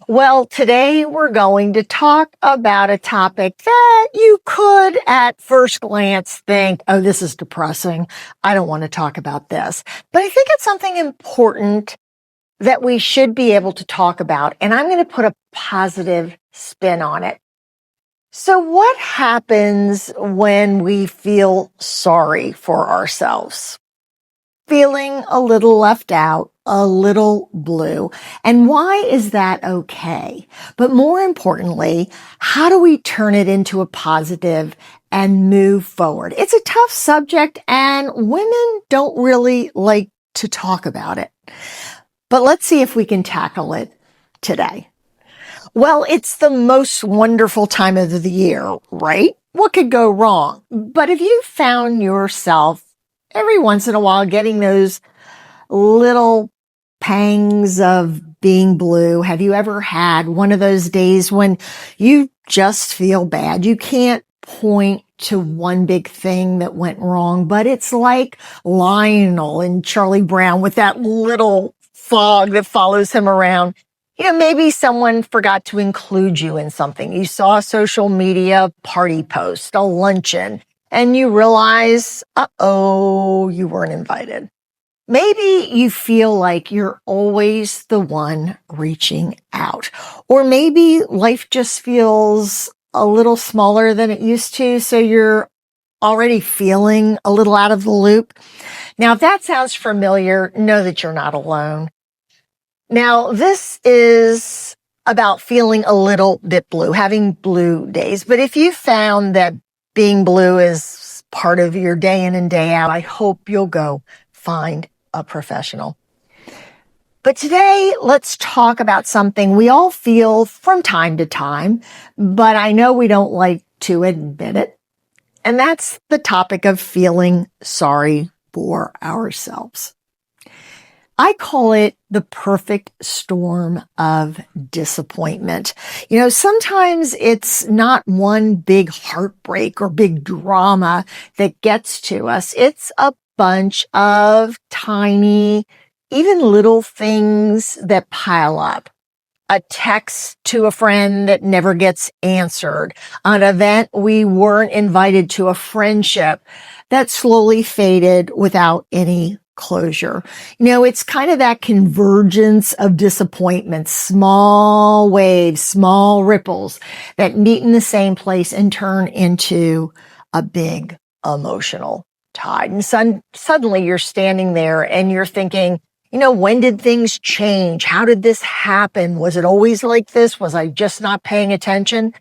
Well, today we're going to talk about a topic that you could at first glance think, oh, this is depressing. I don't want to talk about this. But I think it's something important that we should be able to talk about. And I'm going to put a positive spin on it. So what happens when we feel sorry for ourselves? Feeling a little left out, a little blue. And why is that okay? But more importantly, how do we turn it into a positive and move forward? It's a tough subject and women don't really like to talk about it. But let's see if we can tackle it today. Well, it's the most wonderful time of the year, right? What could go wrong? But if you found yourself every once in a while getting those little pangs of being blue, have you ever had one of those days when you just feel bad? You can't point to one big thing that went wrong, but it's like Lionel and Charlie Brown with that little fog that follows him around. Maybe someone forgot to include you in something. You saw a social media party post, a luncheon, and you realize, you weren't invited. Maybe you feel like you're always the one reaching out. Or maybe life just feels a little smaller than it used to, so you're already feeling a little out of the loop. Now, if that sounds familiar, know that you're not alone. Now, this is about feeling a little bit blue, having blue days. But if you found that being blue is part of your day in and day out, I hope you'll go find a professional. But today, let's talk about something we all feel from time to time, but I know we don't like to admit it. And that's the topic of feeling sorry for ourselves. I call it the perfect storm of disappointment. Sometimes it's not one big heartbreak or big drama that gets to us. It's a bunch of tiny, even little things that pile up. A text to a friend that never gets answered, an event we weren't invited to, a friendship that slowly faded without any closure. It's kind of that convergence of disappointment, small waves, small ripples that meet in the same place and turn into a big emotional tide. And suddenly you're standing there and you're thinking, when did things change? How did this happen? Was it always like this? Was I just not paying attention?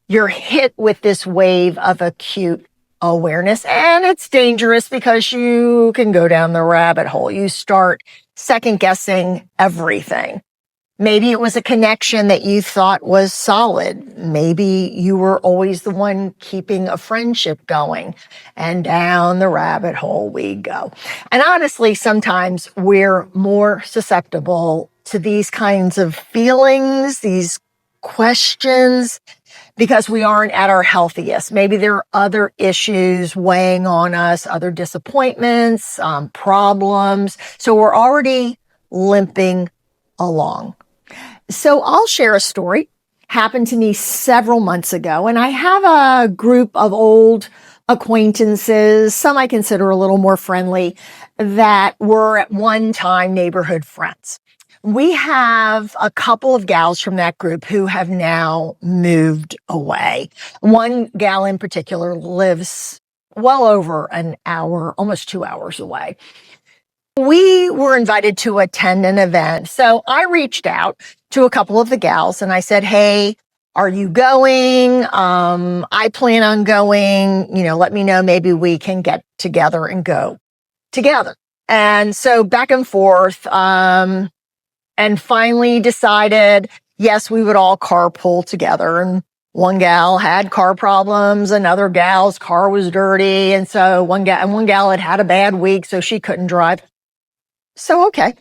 You're hit with this wave of acute awareness, and it's dangerous because you can go down the rabbit hole. You start second guessing everything. Maybe it was a connection that you thought was solid. Maybe you were always the one keeping a friendship going, and down the rabbit hole we go. And honestly, sometimes we're more susceptible to these kinds of feelings, these questions, because we aren't at our healthiest. Maybe there are other issues weighing on us, other disappointments, problems. So we're already limping along. So I'll share a story. Happened to me several months ago, and I have a group of old acquaintances, some I consider a little more friendly, that were at one time neighborhood friends. We have a couple of gals from that group who have now moved away. One gal in particular lives well over an hour, almost 2 hours away. We were invited to attend an event. So I reached out to a couple of the gals and I said, hey, are you going? I plan on going, let me know. Maybe we can get together and go together. And so back and forth, and finally decided, yes, we would all carpool together. And one gal had car problems. Another gal's car was dirty. And so one gal had a bad week, so she couldn't drive. So, okay,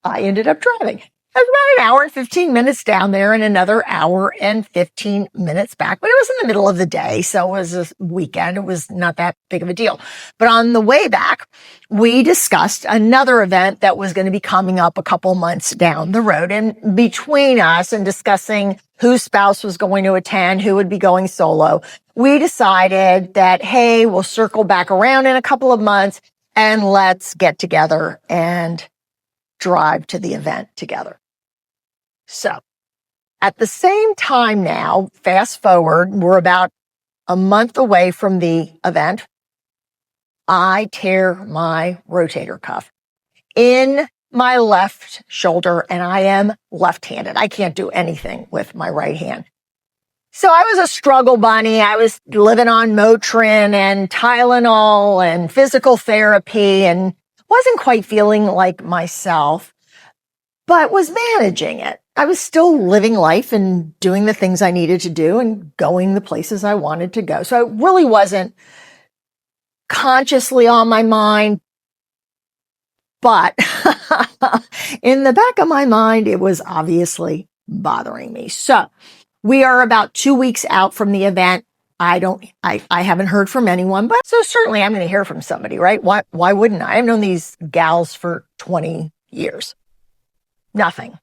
I ended up driving. was about an hour and 15 minutes down there and another hour and 15 minutes back. But it was in the middle of the day, so it was a weekend. It was not that big of a deal. But on the way back, we discussed another event that was going to be coming up a couple months down the road. And between us and discussing whose spouse was going to attend, who would be going solo, we decided that, hey, we'll circle back around in a couple of months and let's get together and drive to the event together. So at the same time now, fast forward, we're about a month away from the event. I tear my rotator cuff in my left shoulder, and I am left-handed. I can't do anything with my right hand. So I was a struggle bunny. I was living on Motrin and Tylenol and physical therapy and wasn't quite feeling like myself, but was managing it. I was still living life and doing the things I needed to do and going the places I wanted to go. So it really wasn't consciously on my mind, but in the back of my mind, it was obviously bothering me. So we are about 2 weeks out from the event. I haven't heard from anyone, but so certainly I'm going to hear from somebody, right? Why wouldn't I? I've known these gals for 20 years. Nothing.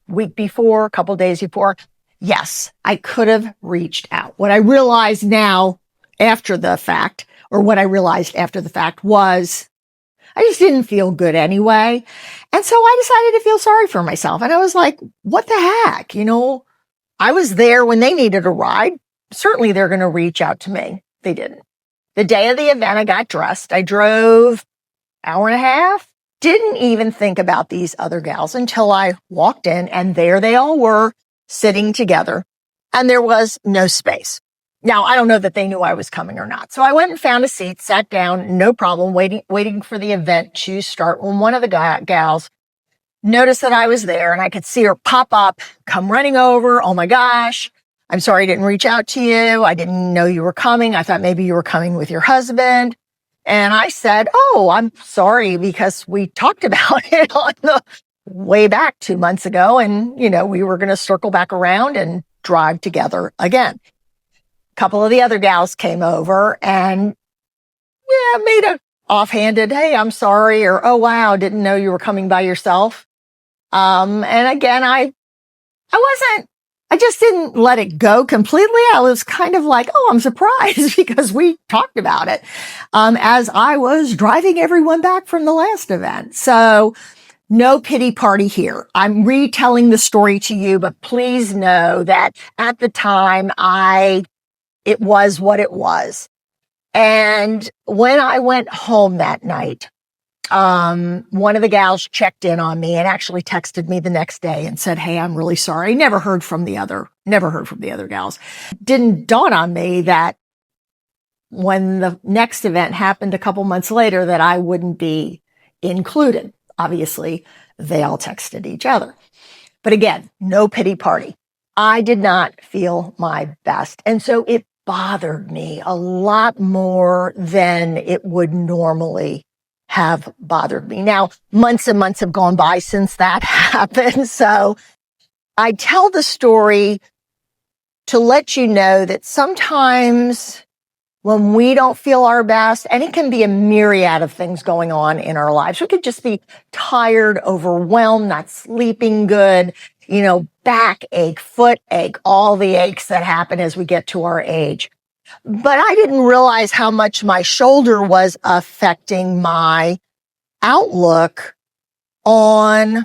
Week before, a couple days before. Yes, I could have reached out. What I realize now after the fact, or what I realized after the fact, was I just didn't feel good anyway. And so I decided to feel sorry for myself. And I was like, what the heck? I was there when they needed a ride. Certainly they're going to reach out to me. They didn't. The day of the event, I got dressed. I drove hour and a half. Didn't even think about these other gals until I walked in, and there they all were sitting together, and there was no space. Now, I don't know that they knew I was coming or not. So I went and found a seat, sat down, no problem, waiting for the event to start. When one of the gals noticed that I was there, and I could see her pop up, come running over. Oh my gosh, I'm sorry I didn't reach out to you. I didn't know you were coming. I thought maybe you were coming with your husband. And I said, oh, I'm sorry, because we talked about it on the way back 2 months ago. And, we were going to circle back around and drive together again. A couple of the other gals came over and made a offhanded, hey, I'm sorry, or, oh, wow, didn't know you were coming by yourself. And again, I just didn't let it go completely. I was kind of like, oh, I'm surprised because we talked about it, as I was driving everyone back from the last event. So no pity party here. I'm retelling the story to you, but please know that at the time it was what it was. And when I went home that night, one of the gals checked in on me and actually texted me the next day and said, hey, I'm really sorry. Never heard from the other gals. Didn't dawn on me that when the next event happened a couple months later that I wouldn't be included. Obviously, they all texted each other. But again, no pity party. I did not feel my best. And so it bothered me a lot more than it would normally have bothered me. Now, months and months have gone by since that happened. So I tell the story to let you know that sometimes when we don't feel our best, and it can be a myriad of things going on in our lives. We could just be tired, overwhelmed, not sleeping good, backache, foot ache, all the aches that happen as we get to our age. But I didn't realize how much my shoulder was affecting my outlook on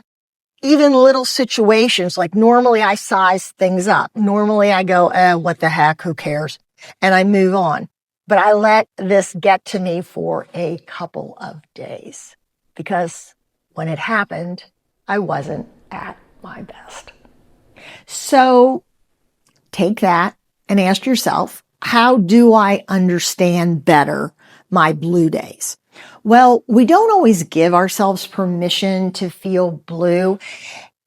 even little situations. Like normally I size things up. Normally I go, what the heck, who cares? And I move on. But I let this get to me for a couple of days because when it happened, I wasn't at my best. So take that and ask yourself, how do I understand better my blue days? Well, we don't always give ourselves permission to feel blue.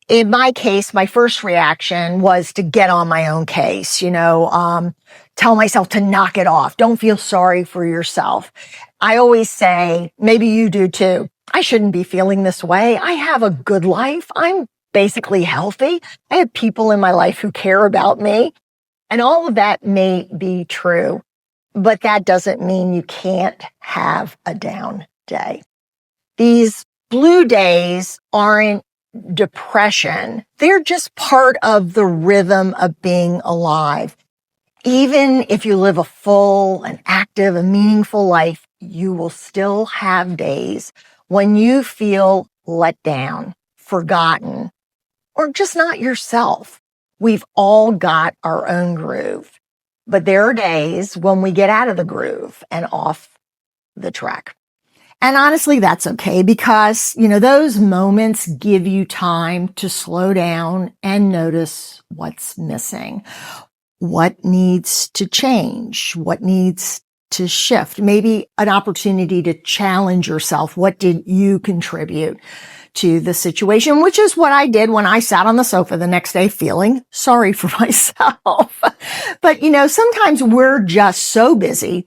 In my case, my first reaction was to get on my own case, tell myself to knock it off. Don't feel sorry for yourself. I always say, maybe you do too, I shouldn't be feeling this way. I have a good life. I'm basically healthy. I have people in my life who care about me. And all of that may be true, but that doesn't mean you can't have a down day. These blue days aren't depression. They're just part of the rhythm of being alive. Even if you live a full and active and meaningful life, you will still have days when you feel let down, forgotten, or just not yourself. We've all got our own groove, but there are days when we get out of the groove and off the track. And honestly, that's okay because, those moments give you time to slow down and notice what's missing, what needs to change, what needs to shift, maybe an opportunity to challenge yourself. What did you contribute to the situation, which is what I did when I sat on the sofa the next day feeling sorry for myself. But, sometimes we're just so busy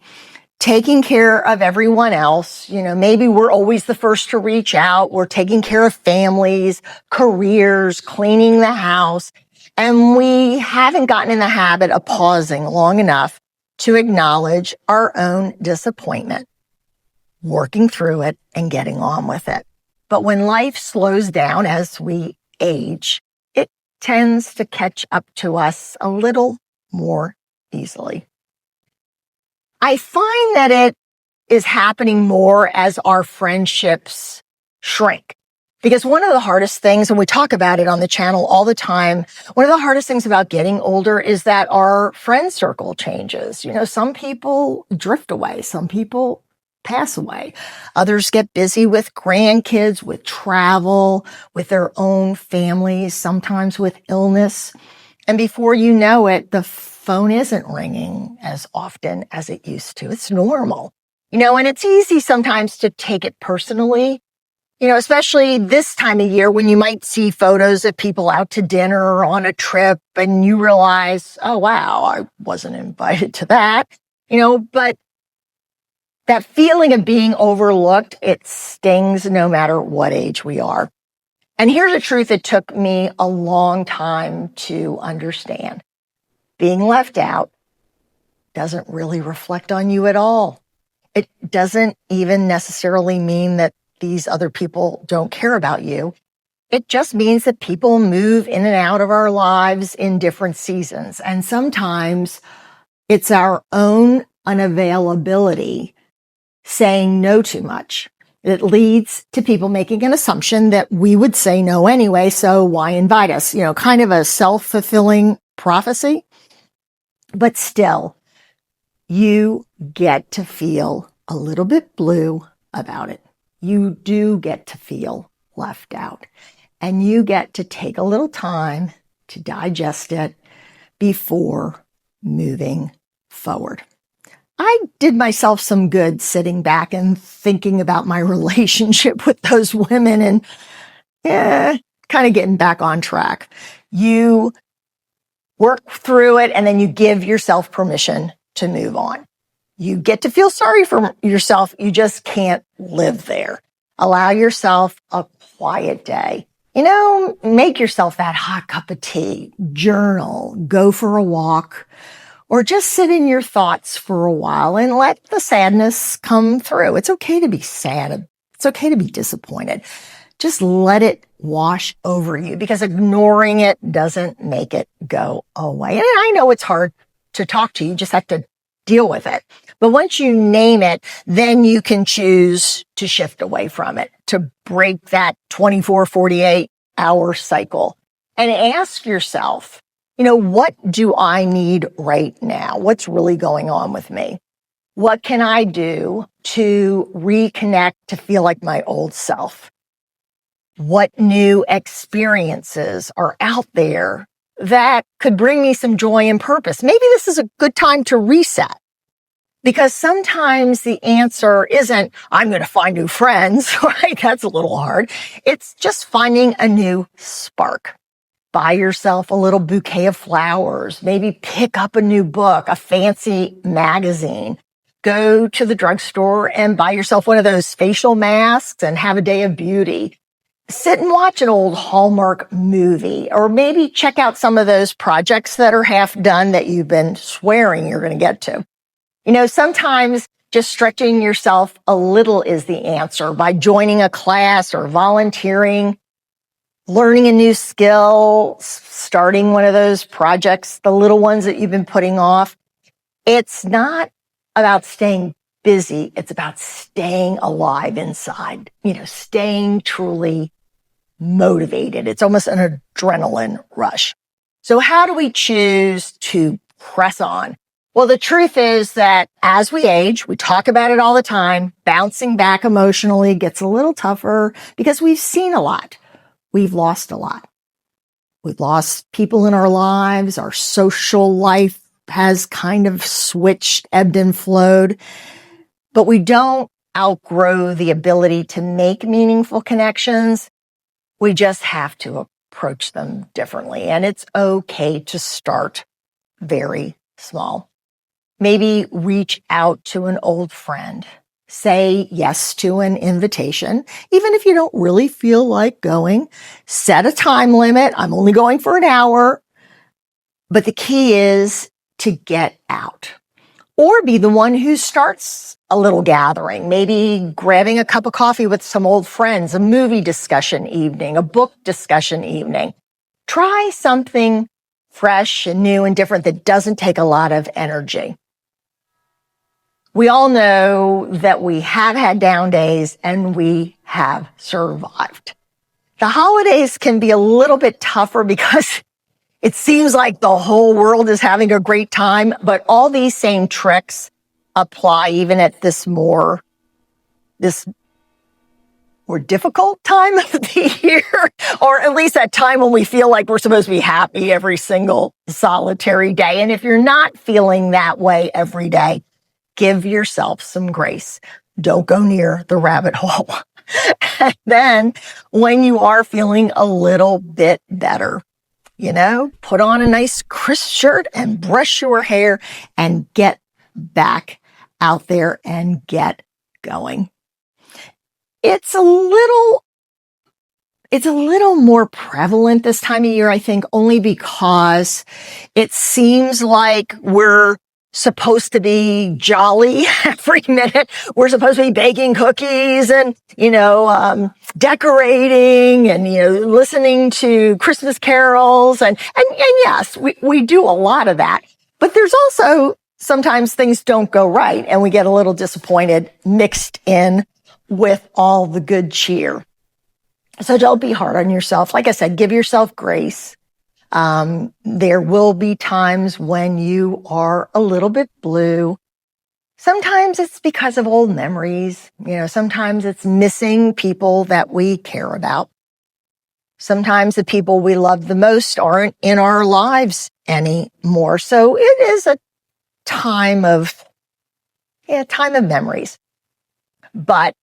taking care of everyone else. Maybe we're always the first to reach out. We're taking care of families, careers, cleaning the house. And we haven't gotten in the habit of pausing long enough to acknowledge our own disappointment, working through it and getting on with it. But when life slows down as we age, it tends to catch up to us a little more easily. I find that it is happening more as our friendships shrink. Because one of the hardest things, and we talk about it on the channel all the time, one of the hardest things about getting older is that our friend circle changes. Some people drift away. Some people pass away. Others get busy with grandkids, with travel, with their own families, sometimes with illness. And before you know it, the phone isn't ringing as often as it used to. It's normal. And it's easy sometimes to take it personally, especially this time of year when you might see photos of people out to dinner or on a trip and you realize, oh, wow, I wasn't invited to that, but that feeling of being overlooked, it stings no matter what age we are. And here's a truth that took me a long time to understand. Being left out doesn't really reflect on you at all. It doesn't even necessarily mean that these other people don't care about you. It just means that people move in and out of our lives in different seasons. And sometimes it's our own unavailability saying no too much. It leads to people making an assumption that we would say no anyway, so why invite us? Kind of a self-fulfilling prophecy. But still, you get to feel a little bit blue about it. You do get to feel left out. And you get to take a little time to digest it before moving forward. I did myself some good sitting back and thinking about my relationship with those women and kind of getting back on track. You work through it and then you give yourself permission to move on. You get to feel sorry for yourself. You just can't live there. Allow yourself a quiet day. Make yourself that hot cup of tea, journal, go for a walk, or just sit in your thoughts for a while and let the sadness come through. It's okay to be sad. It's okay to be disappointed. Just let it wash over you because ignoring it doesn't make it go away. And I know it's hard to talk to. You just have to deal with it. But once you name it, then you can choose to shift away from it, to break that 24, 48-hour cycle and ask yourself, what do I need right now? What's really going on with me? What can I do to reconnect to feel like my old self? What new experiences are out there that could bring me some joy and purpose? Maybe this is a good time to reset. Because sometimes the answer isn't, I'm going to find new friends, right? That's a little hard. It's just finding a new spark. Buy yourself a little bouquet of flowers. Maybe pick up a new book, a fancy magazine. Go to the drugstore and buy yourself one of those facial masks and have a day of beauty. sit and watch an old Hallmark movie, or maybe check out some of those projects that are half done that you've been swearing you're going to get to. Sometimes just stretching yourself a little is the answer by joining a class or volunteering, learning a new skill, starting one of those projects, the little ones that you've been putting off. It's not about staying busy. It's about staying alive inside, staying truly motivated. It's almost an adrenaline rush. So how do we choose to press on? Well, the truth is that as we age, we talk about it all the time, bouncing back emotionally gets a little tougher because we've seen a lot. We've lost a lot. We've lost people in our lives. Our social life has kind of switched, ebbed and flowed, but we don't outgrow the ability to make meaningful connections. We just have to approach them differently. And it's okay to start very small. Maybe reach out to an old friend. Say yes to an invitation. Even if you don't really feel like going, set a time limit. I'm only going for an hour. But the key is to get out. Or be the one who starts a little gathering, maybe grabbing a cup of coffee with some old friends, a movie discussion evening, a book discussion evening. Try something fresh and new and different that doesn't take a lot of energy. We all know that we have had down days and we have survived. The holidays can be a little bit tougher because it seems like the whole world is having a great time, but all these same tricks apply even at this more difficult time of the year, or at least that time when we feel like we're supposed to be happy every single solitary day. And if you're not feeling that way every day, give yourself some grace. Don't go near the rabbit hole. And then when you are feeling a little bit better, put on a nice crisp shirt and brush your hair and get back out there and get going. It's a little more prevalent this time of year, I think, only because it seems like we're supposed to be jolly every minute. We're supposed to be baking cookies and, decorating and, listening to Christmas carols. And yes, we do a lot of that, but there's also sometimes things don't go right and we get a little disappointed mixed in with all the good cheer. So don't be hard on yourself. Like I said, give yourself grace. There will be times when you are a little bit blue. Sometimes it's because of old memories. Sometimes it's missing people that we care about. Sometimes the people we love the most aren't in our lives anymore. So it is a time of memories, but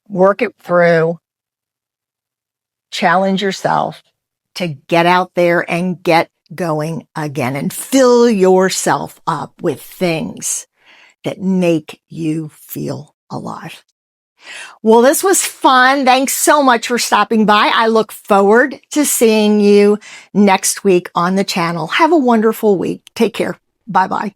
work it through, challenge yourself to get out there and get going again and fill yourself up with things that make you feel alive. Well, this was fun. Thanks so much for stopping by. I look forward to seeing you next week on the channel. Have a wonderful week. Take care. Bye-bye.